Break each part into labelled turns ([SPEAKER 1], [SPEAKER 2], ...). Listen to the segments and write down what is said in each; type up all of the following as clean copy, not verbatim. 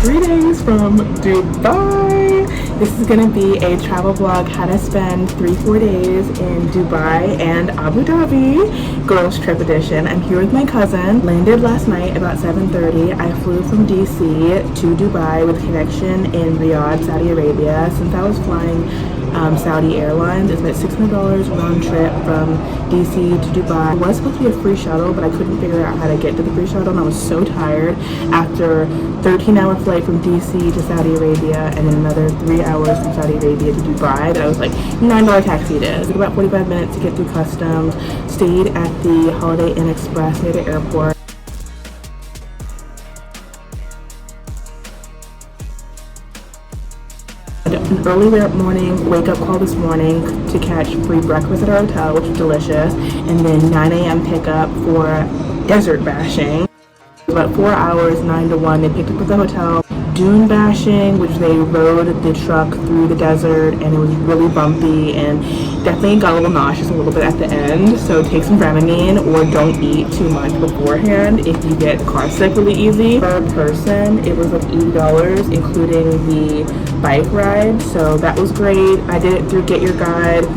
[SPEAKER 1] Greetings from Dubai. This is going to be a travel vlog, how to spend 3-4 days in Dubai and Abu Dhabi, girls trip edition. I'm here with my cousin. Landed last night about 7:30. I flew from DC to Dubai with a connection in Riyadh, Saudi Arabia. Since I was flying Saudi Airlines, it's about $600 round trip from DC to Dubai. It was supposed to be a free shuttle, but I couldn't figure out how to get to the free shuttle, and I was so tired after 13-hour flight from DC to Saudi Arabia and then another 3 hours from Saudi Arabia to Dubai that I was like, $9 taxi it is. It took about 45 minutes to get through customs. Stayed at the Holiday Inn Express near the airport. An early morning wake-up call this morning to catch free breakfast at our hotel, which was delicious, and then 9 a.m. pickup for desert bashing. About 4 hours, 9 to 1, they picked up at the hotel. Dune bashing, which they rode the truck through the desert, and it was really bumpy and definitely got a little nauseous a little bit at the end. So take some Dramamine or don't eat too much beforehand if you get car sick really easy. Per person, it was like $80, including the bike ride. So that was great. I did it through Get Your Guide.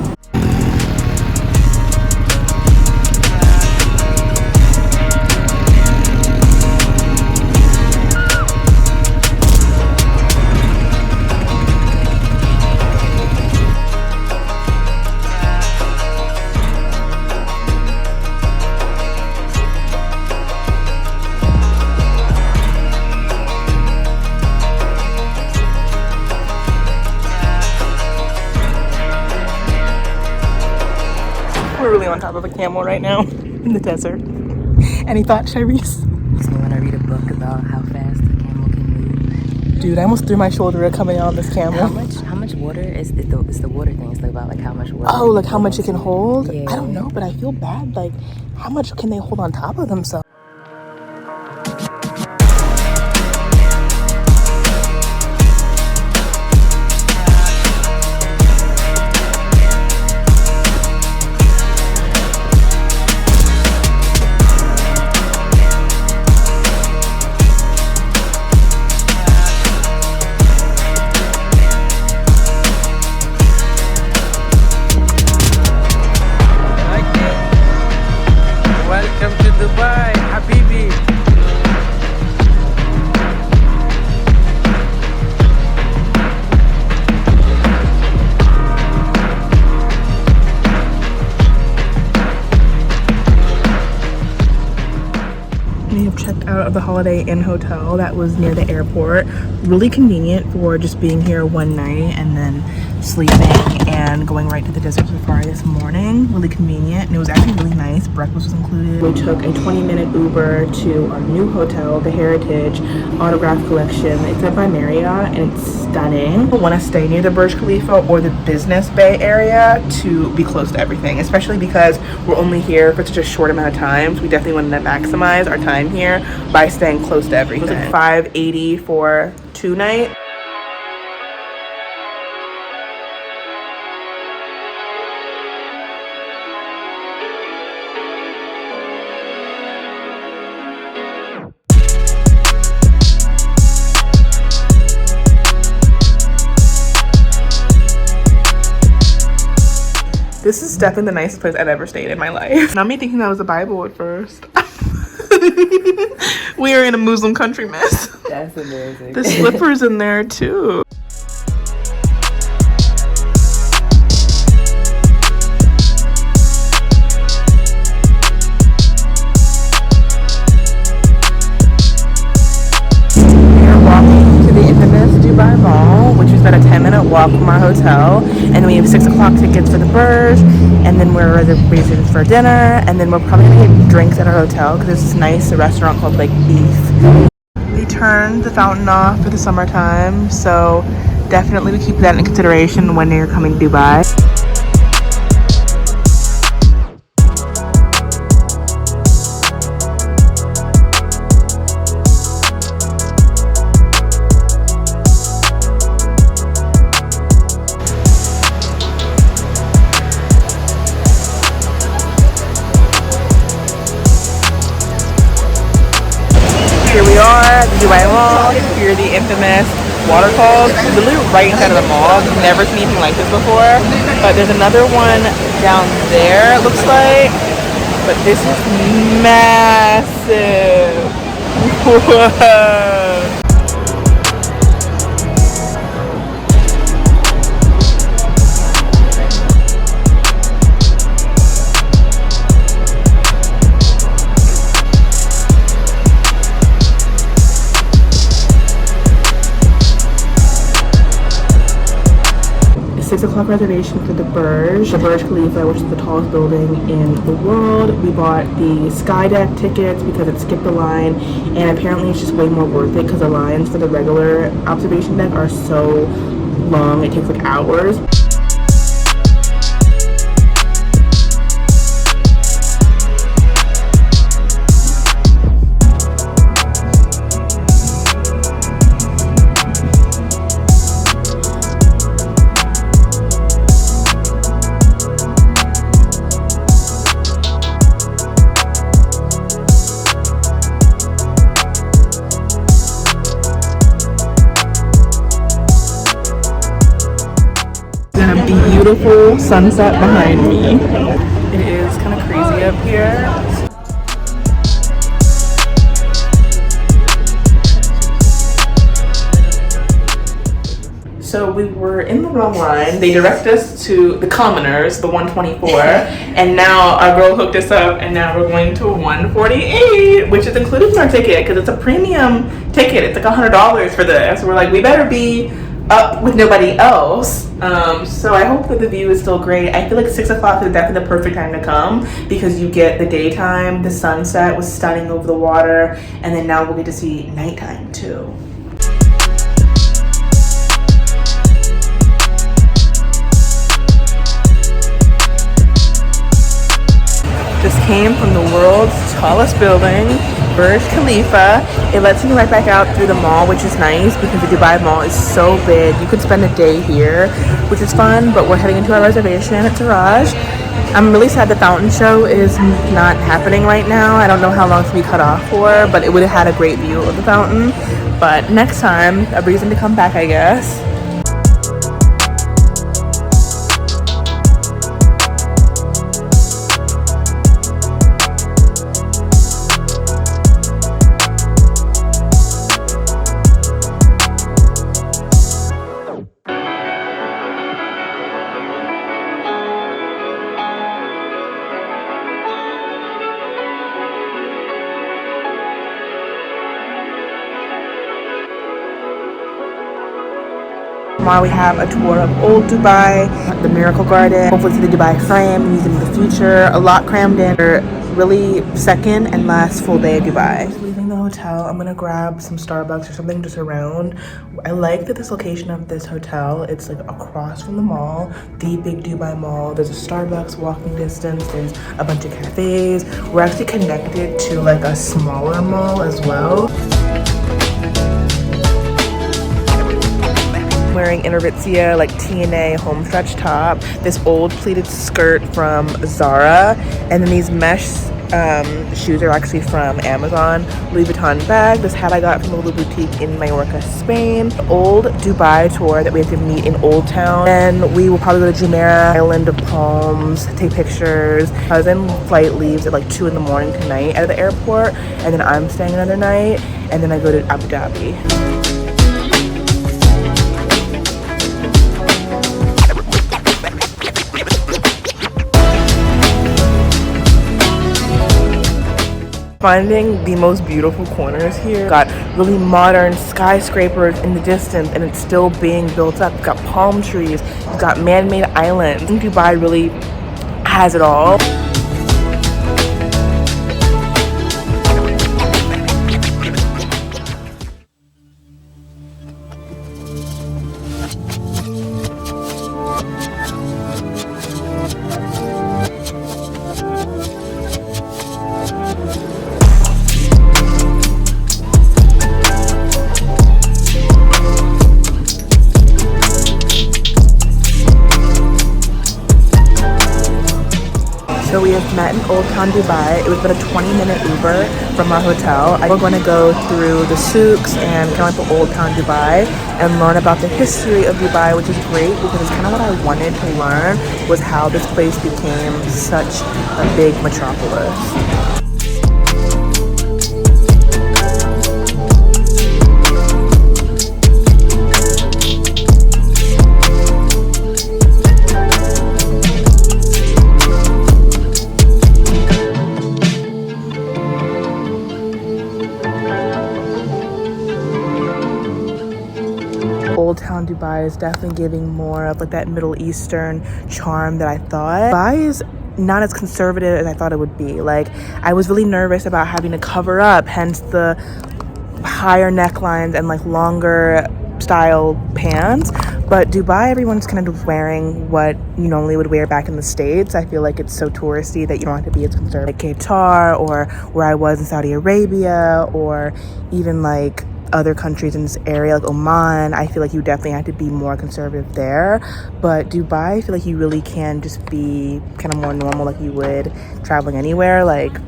[SPEAKER 1] We're really on top of a camel right now in the desert. Any thoughts, Shirese?
[SPEAKER 2] So when I read a book about how fast a camel can move.
[SPEAKER 1] Dude, I almost threw my shoulder coming on this camel.
[SPEAKER 2] How much water is the water thing? It's about like how much water.
[SPEAKER 1] Oh, like how much it can hold?
[SPEAKER 2] Yeah.
[SPEAKER 1] I don't know, but I feel bad. Like, how much can they hold on top of themselves?
[SPEAKER 3] Welcome to Dubai, Habibi.
[SPEAKER 1] We have checked out of the Holiday Inn hotel that was near the airport. Really convenient for just being here one night and then sleeping and going right to the desert safari this morning. Really convenient, and it was actually really nice. Breakfast was included. We took a 20-minute Uber to our new hotel, the Heritage Autograph Collection. It's up by Marriott and it's stunning. I want to stay near the Burj Khalifa or the Business Bay area to be close to everything, especially because we're only here for such a short amount of time. So we definitely want to maximize our time here by staying close to everything. It was like $580 for 2 nights. This is definitely the nicest place I've ever stayed in my life. Not me thinking that was a Bible at first. We are in a Muslim country, miss.
[SPEAKER 2] That's amazing.
[SPEAKER 1] The slippers in there too. Dubai Mall, which is about a 10-minute walk from our hotel, and then we have 6 o'clock tickets for the Burj, and then we're reservations for dinner, and then we're probably gonna get drinks at our hotel because there's this nice restaurant called like Beef. They turned the fountain off for the summertime, so definitely we keep that in consideration when you're coming to Dubai. Here we are, the Dubai Mall. Here where the infamous waterfalls, literally right inside of the mall. I've never seen anything like this before. But there's another one down there, it looks like. But this is massive. Whoa. 6 o'clock reservation for the Burj Khalifa, which is the tallest building in the world. We bought the Sky Deck tickets because it skipped the line, and apparently it's just way more worth it because the lines for the regular observation deck are so long, it takes like hours. Beautiful sunset behind me. It is kind of crazy up here. So we were in the wrong line. They directed us to the commoners, the 124, and now our girl hooked us up, and now we're going to 148, which is included in our ticket because it's a premium ticket. It's like $100 for this. We're like, we better be up with nobody else. So I hope that the view is still great. I feel like 6 o'clock is definitely the perfect time to come because you get the daytime, the sunset was stunning over the water, and then now we'll get to see nighttime too. Just came from the world's tallest building, Burj Khalifa. It lets me right back out through the mall, which is nice because the Dubai Mall is so big. You could spend a day here, which is fun, but we're heading into our reservation at Siraj. I'm really sad the fountain show is not happening right now. I don't know how long it's going to be cut off for, but it would have had a great view of the fountain. But next time, a reason to come back, I guess. Tomorrow we have a tour of Old Dubai, the Miracle Garden, hopefully see the Dubai Frame, museum of the future, a lot crammed in. Really second and last full day of Dubai. Just leaving the hotel, I'm gonna grab some Starbucks or something just around. I like that this location of this hotel, it's like across from the mall, the big Dubai Mall. There's a Starbucks walking distance, there's a bunch of cafes. We're actually connected to like a smaller mall as well. Wearing Innervizia like TNA home stretch top, this old pleated skirt from Zara, and then these mesh shoes are actually from Amazon. Louis Vuitton bag. This hat I got from a little boutique in Mallorca, Spain. Old Dubai tour that we have to meet in Old Town, and we will probably go to Jumeirah, Island of Palms, take pictures. Cousin flight leaves at like 2 in the morning tonight out of the airport, and then I'm staying another night, and then I go to Abu Dhabi. Finding the most beautiful corners here. Got really modern skyscrapers in the distance, and it's still being built up. It's got palm trees, it's got man-made islands. Dubai really has it all. So we just met in Old Town Dubai. It was about a 20-minute Uber from our hotel. We're going to go through the souks and kind of like the Old Town Dubai and learn about the history of Dubai, which is great because it's kind of what I wanted to learn, was how this place became such a big metropolis. Old Town Dubai is definitely giving more of like that Middle Eastern charm that I thought. Dubai is not as conservative as I thought it would be. Like, I was really nervous about having to cover up, hence the higher necklines and like longer style pants. But Dubai, everyone's kind of wearing what you normally would wear back in the States. I feel like it's so touristy that you don't have to be as conservative. Like Qatar, or where I was in Saudi Arabia, or even like other countries in this area like Oman, I feel like you definitely have to be more conservative there. But Dubai, I feel like you really can just be kind of more normal like you would traveling anywhere. Like,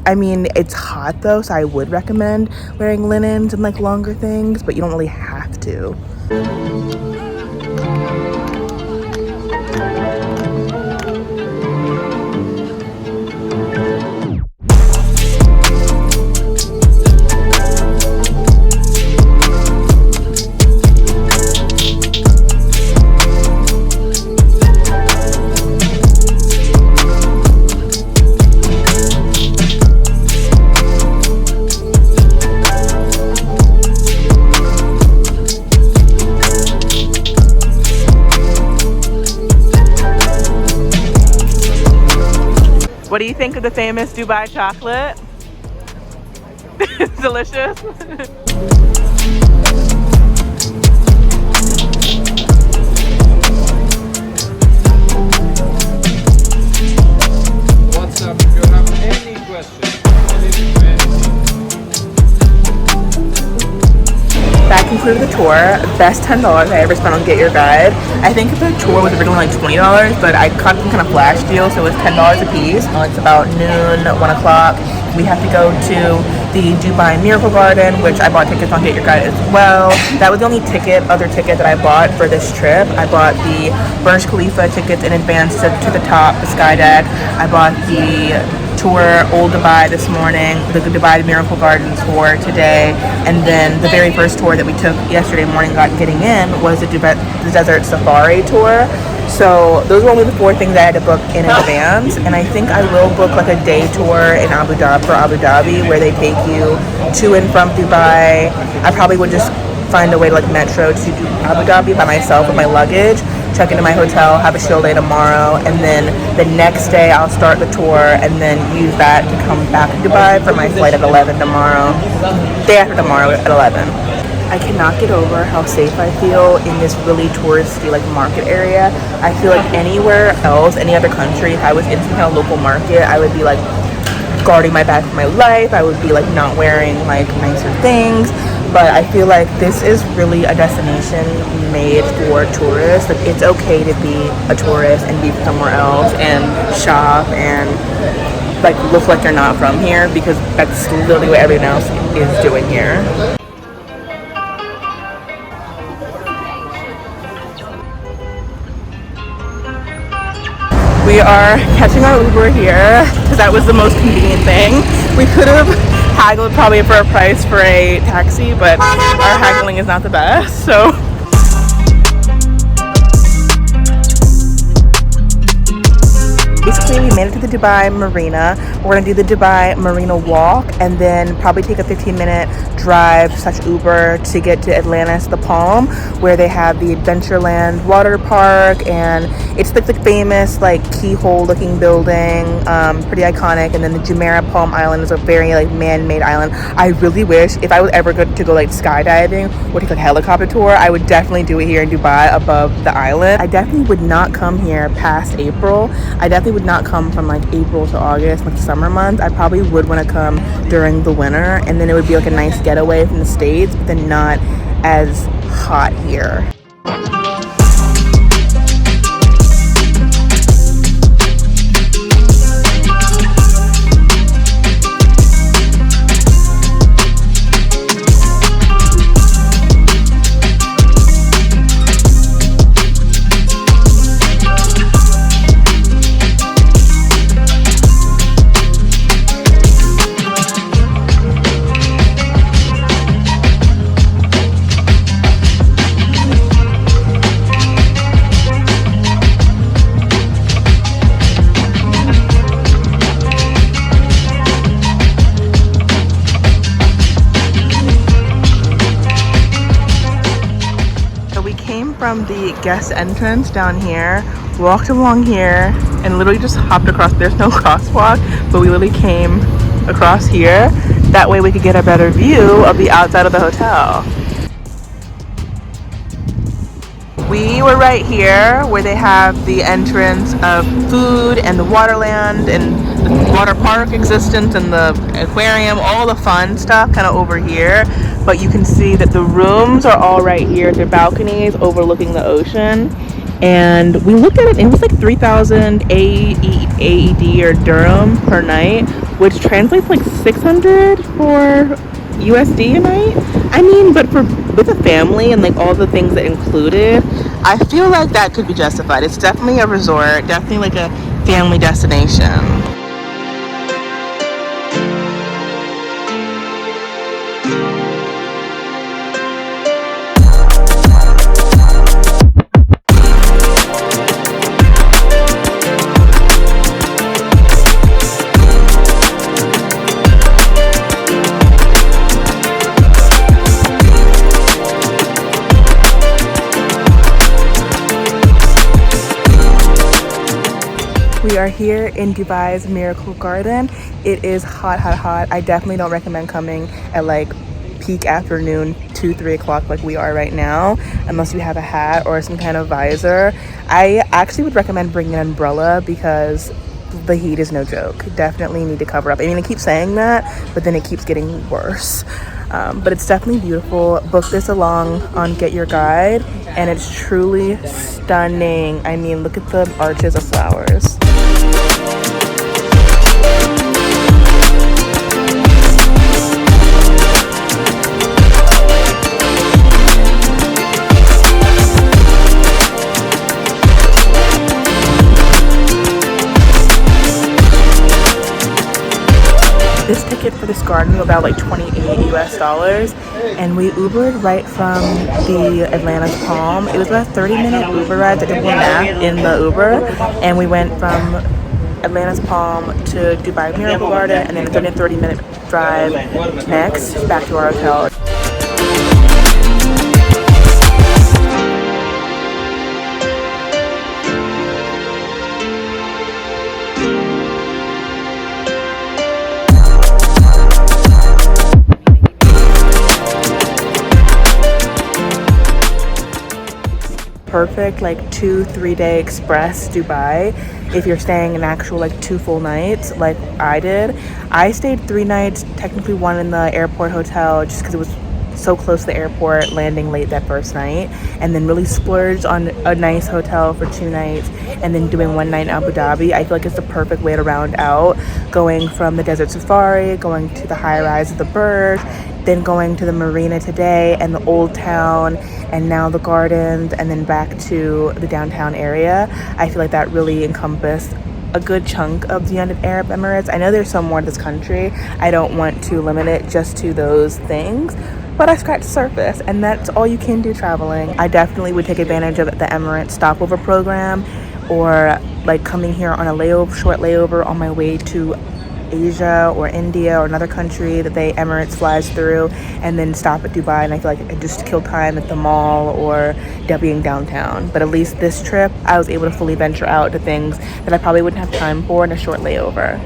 [SPEAKER 1] I mean, it's hot though, so I would recommend wearing linens and like longer things, but you don't really have to. What do you think of the famous Dubai chocolate? It's delicious.
[SPEAKER 3] What's up? If you have any questions,
[SPEAKER 1] That concluded the tour. Best $10 I ever spent on Get Your Guide. I think the tour was originally like $20, but I caught some kind of flash deal, so it was $10 a piece. It's about noon, 1 o'clock. We have to go to the Dubai Miracle Garden, which I bought tickets on Get Your Guide as well. That was the only other ticket that I bought for this trip. I bought the Burj Khalifa tickets in advance to the top, the sky deck. I bought the tour Old Dubai this morning, the Dubai Miracle Garden tour today, and then the very first tour that we took yesterday morning getting in was the Desert Safari tour. So those were only the 4 things I had to book in advance, and I think I will book like a day tour in Abu Dhabi where they take you to and from Dubai. I probably would just find a way to like metro to Abu Dhabi by myself with my luggage, check into my hotel, have a chill day tomorrow, and then the next day I'll start the tour and then use that to come back to Dubai for my flight at 11 tomorrow, day after tomorrow at 11. I cannot get over how safe I feel in this really touristy like market area. I feel like anywhere else, any other country, if I was in some kind of local market, I would be like guarding my bag for my life. I would be like not wearing like nicer things. But I feel like this is really a destination made for tourists. Like, it's okay to be a tourist and be somewhere else and shop and like look like you're not from here, because that's literally what everyone else is doing here. We are catching our Uber here because that was the most convenient thing. We could have haggled probably for a price for a taxi, but our haggling is not the best, so. Basically, we made it to the Dubai Marina. We're gonna do the Dubai Marina walk and then probably take a 15-minute drive / Uber to get to Atlantis, the Palm, where they have the Adventureland water park, and it's like the famous like keyhole looking building, pretty iconic. And then the Jumeirah Palm Island is a very like man-made island. I really wish if I was ever good to go like skydiving or take like a helicopter tour, I would definitely do it here in Dubai above the island. I definitely would not come here past April. I definitely would not come from like April to August, like the summer months. I probably would want to come during the winter, and then it would be like a nice getaway from the States, but then not as hot here. came from the guest entrance down here, walked along here, and literally just hopped across. There's no crosswalk, but we literally came across here. That way we could get a better view of the outside of the hotel. We were right here where they have the entrance of food and the Waterland and the water park existence and the aquarium, all the fun stuff kind of over here. But you can see that the rooms are all right here. They're balconies overlooking the ocean. And we looked at it, and it was like 3,000 AED or dirham per night, which translates like 600 for USD a night. I mean, but with a family and like all the things that included, I feel like that could be justified. It's definitely a resort, definitely like a family destination. We are here in Dubai's Miracle Garden. It is hot, hot, hot. I definitely don't recommend coming at like peak afternoon, 2-3 o'clock like we are right now, unless you have a hat or some kind of visor. I actually would recommend bringing an umbrella because the heat is no joke. Definitely need to cover up. I mean, I keep saying that, but then it keeps getting worse. But it's definitely beautiful. Book this along on Get Your Guide, and it's truly stunning. I mean, look at the arches of flowers. This ticket for this garden was about like $28 US, and we Ubered right from the Atlantis Palm. It was about a 30-minute Uber ride that did one nap in the Uber, and we went from Atlantis Palm to Dubai Miracle Garden, and then a 30-minute drive next back to our hotel. Perfect like 2-3 day express Dubai if you're staying an actual like 2 full nights like I did. I stayed 3 nights, technically 1 in the airport hotel just because it was so close to the airport, landing late that first night, and then really splurged on a nice hotel for 2 nights, and then doing 1 night in Abu Dhabi. I feel like it's the perfect way to round out, going from the desert safari, going to the high rise of the Burj, then going to the marina today and the old town, and now the gardens, and then back to the downtown area. I feel like that really encompassed a good chunk of the United Arab Emirates. I know there's some more to this country. I don't want to limit it just to those things, but I scratched the surface, and that's all you can do traveling. I definitely would take advantage of the Emirates stopover program, or like coming here on a short layover on my way to Asia or India or another country that they Emirates flies through, and then stop at Dubai. And I feel like I just killed time at the mall or being downtown. But at least this trip, I was able to fully venture out to things that I probably wouldn't have time for in a short layover.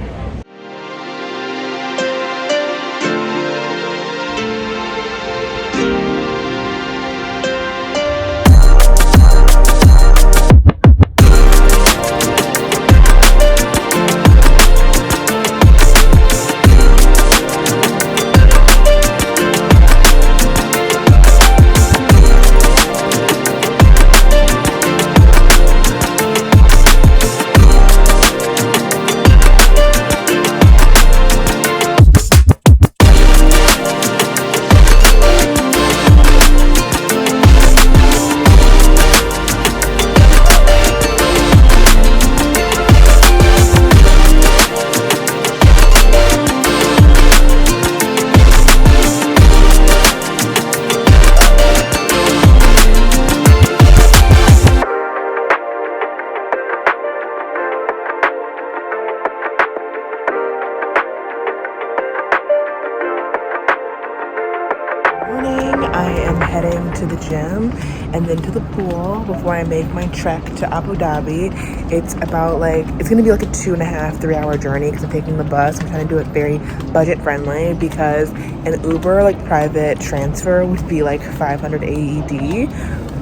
[SPEAKER 1] gym and then to the pool before I make my trek to Abu Dhabi. It's about like, it's gonna be like a 2.5, 3 hour journey because I'm taking the bus. I'm trying to do it very budget friendly because an Uber like private transfer would be like 500 AED,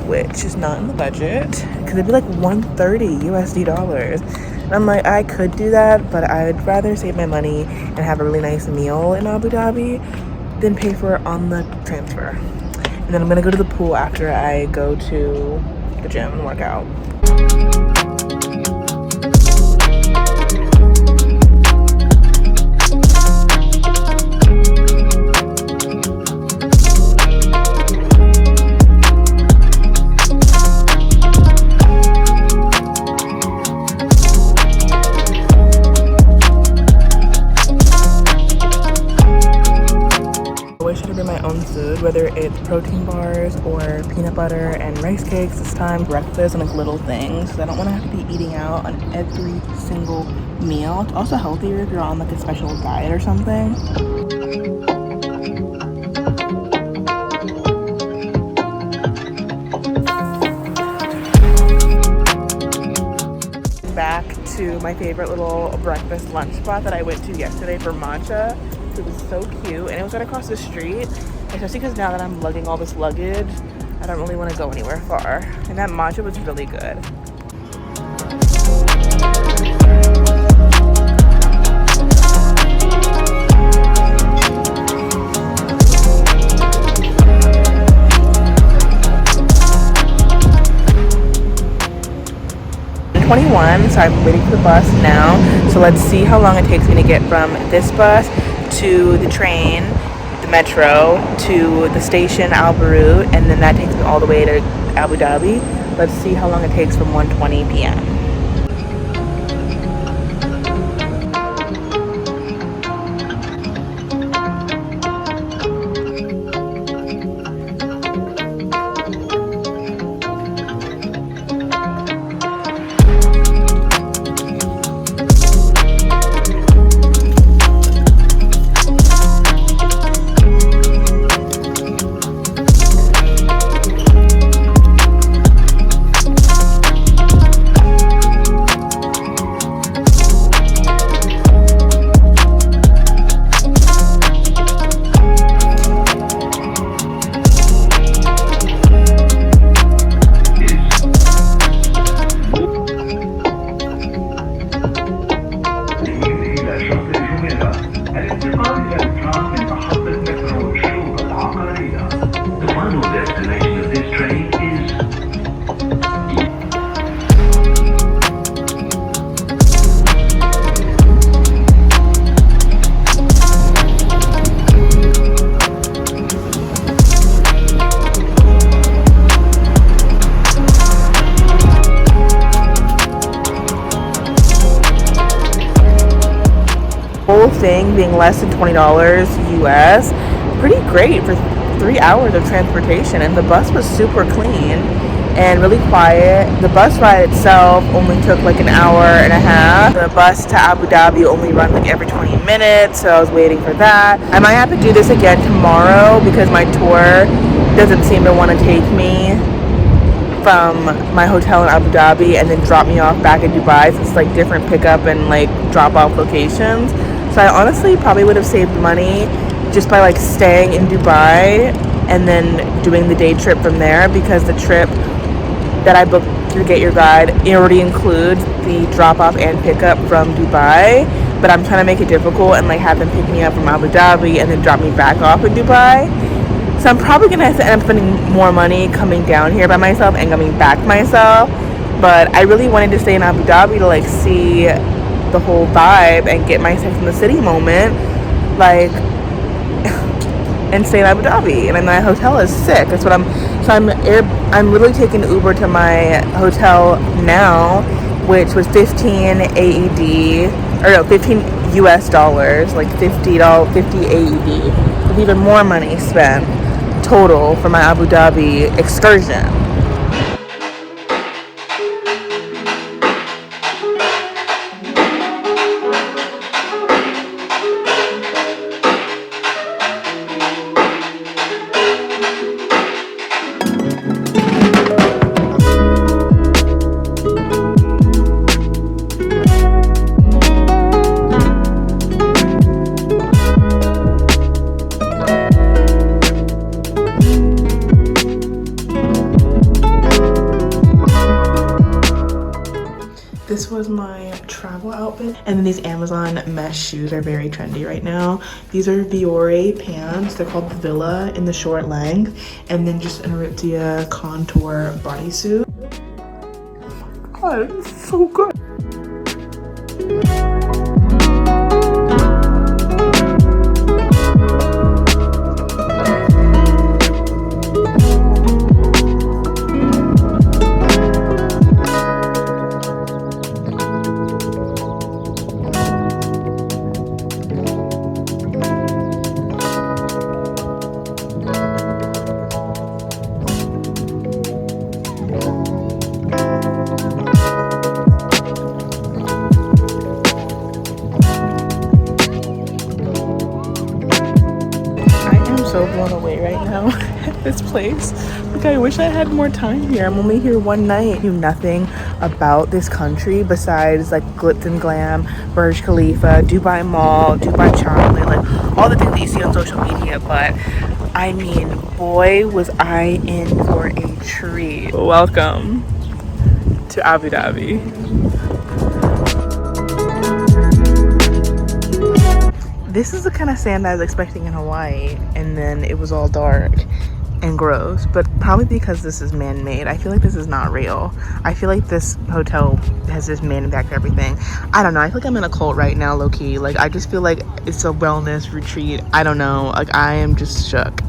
[SPEAKER 1] which is not in the budget because it'd be like 130 USD dollars. And I'm like, I could do that, but I'd rather save my money and have a really nice meal in Abu Dhabi than pay for it on the transfer. And then I'm gonna go to the pool after I go to the gym and work out. Whether it's protein bars or peanut butter and rice cakes this time, breakfast and like little things, because I don't want to have to be eating out on every single meal. It's also healthier if you're on like a special diet or something. Back to my favorite little breakfast lunch spot that I went to yesterday for matcha. It was so cute and it was right across the street. Especially because now that I'm lugging all this luggage, I don't really want to go anywhere far. And that matcha was really good. I'm 21, so I'm waiting for the bus now. So let's see how long it takes me to get from this bus to the train, metro, to the station Al Barout, and then that takes me all the way to Abu Dhabi. Let's see how long it takes from 1:20 p.m. Whole thing being less than $20 US, pretty great for 3 hours of transportation. And the bus was super clean and really quiet. The bus ride itself only took like an hour and a half. The bus to Abu Dhabi only runs like every 20 minutes, so I was waiting for that. I might have to do this again tomorrow because my tour doesn't seem to want to take me from my hotel in Abu Dhabi and then drop me off back in Dubai, since it's like different pickup and like drop off locations. So I honestly probably would have saved money just by like staying in Dubai and then doing the day trip from there, because the trip that I booked through Get Your Guide already includes the drop off and pickup from Dubai. But I'm trying to make it difficult and like have them pick me up from Abu Dhabi and then drop me back off in Dubai. So I'm probably gonna have to end up spending more money coming down here by myself and coming back myself. But I really wanted to stay in Abu Dhabi to like see the whole vibe and get my Sex in the City moment, like, and stay in Abu Dhabi. And my hotel is sick. That's what I'm literally taking Uber to my hotel now, which was 15 AED, or no, 15 US dollars, like $50 AED, with even more money spent total for my Abu Dhabi excursion. this was my travel outfit. And then these Amazon mesh shoes are very trendy right now. These are Viore pants. They're called Villa in the short length. And then just an Aritzia contour bodysuit. Oh, it's so good. So blown away right now at this place. Like, I wish I had more time here. I'm only here one night. I knew nothing about this country besides like glitz and glam, Burj Khalifa, Dubai Mall, Dubai chocolate, like all the things that you see on social media. But I mean, boy, was I in for a treat. Welcome to Abu Dhabi. This is the kind of sand I was expecting in Hawaii, and then it was all dark and gross, but probably because this is man-made. I feel like this is not real. I feel like this hotel has just manufactured everything. I don't know. I feel like I'm in a cult right now, low-key. Like, I just feel like it's a wellness retreat. I don't know. Like, I am just shook.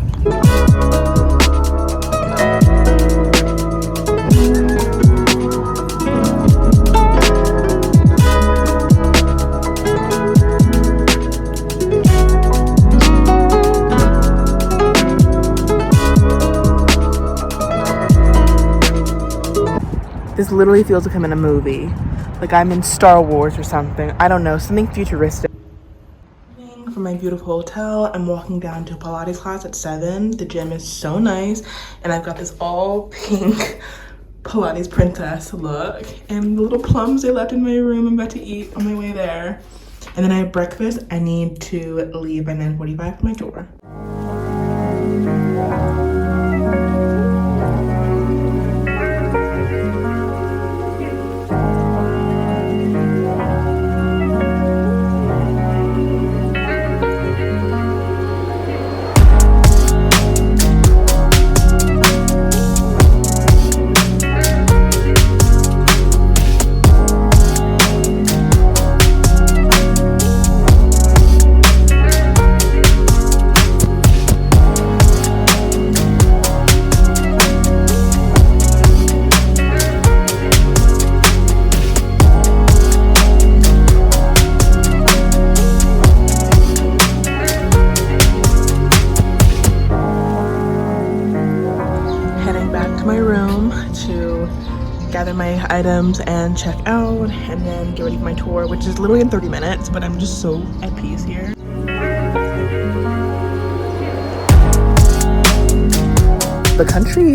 [SPEAKER 1] This literally feels like I'm in a movie. Like I'm in Star Wars or something. I don't know, something futuristic. From my beautiful hotel, I'm walking down to Pilates class at 7. The gym is so nice. And I've got this all pink Pilates princess look. And the little plums they left in my room I'm about to eat on my way there. And then I have breakfast. I need to leave by 9:45 for my tour. Gather my items and check out, and then get ready for my tour, which is literally in 30 minutes, but I'm just so at peace here. The country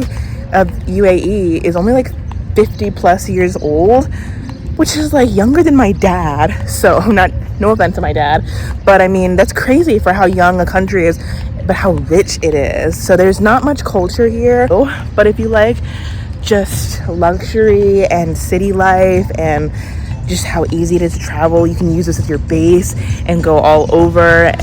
[SPEAKER 1] of UAE is only like 50 plus years old, which is like younger than my dad. So no offense to my dad, but I mean, that's crazy for how young a country is, but how rich it is. So there's not much culture here, but if you like just luxury and city life and just how easy it is to travel, you can use this as your base and go all over.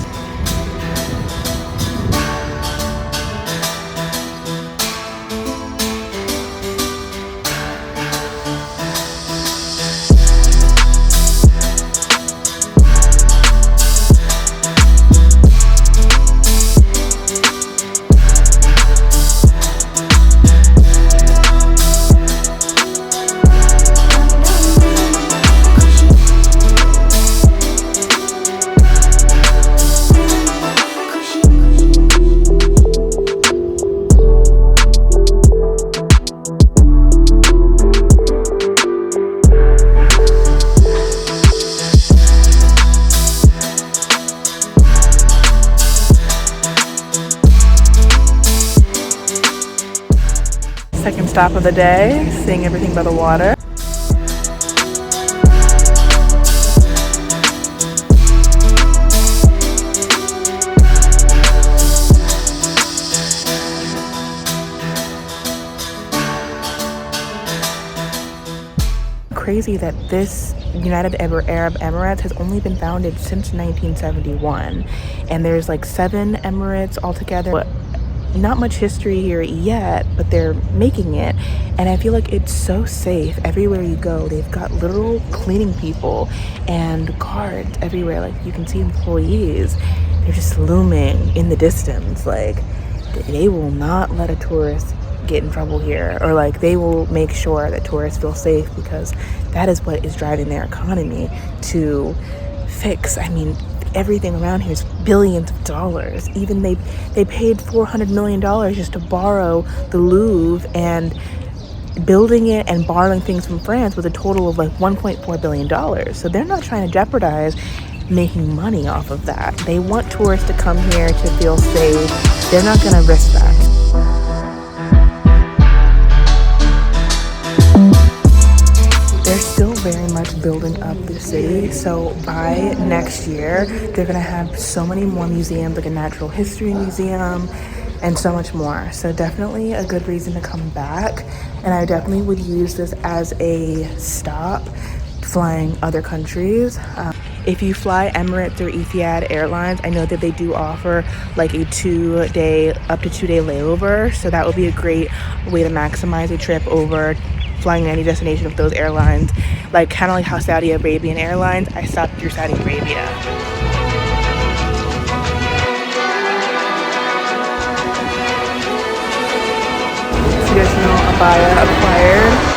[SPEAKER 1] Second stop of the day, seeing everything by the water. crazy that this United Arab Emirates has only been founded since 1971, and there's like 7 emirates altogether. Not much history here yet, but they're making it, and I feel like it's so safe everywhere you go. They've got literal cleaning people and guards everywhere. Like, you can see employees, they're just looming in the distance. Like, they will not let a tourist get in trouble here, or like they will make sure that tourists feel safe, because that is what is driving their economy to fix. I mean, everything around here is billions of dollars. Even they paid $400 million just to borrow the Louvre, and building it and borrowing things from France was a total of like $1.4 billion. So they're not trying to jeopardize making money off of that. They want tourists to come here to feel safe. They're not going to risk that. They're still very much building up the city, so by next year they're gonna have so many more museums, like a natural history museum and so much more. So definitely a good reason to come back, and I definitely would use this as a stop flying other countries. If you fly Emirates or Etihad Airlines, I know that they do offer like a up to 2-day layover, so that would be a great way to maximize a trip over flying any destination of those airlines. Like, kind of like how Saudi Arabian Airlines, I stopped through Saudi Arabia. Traditional abaya acquired.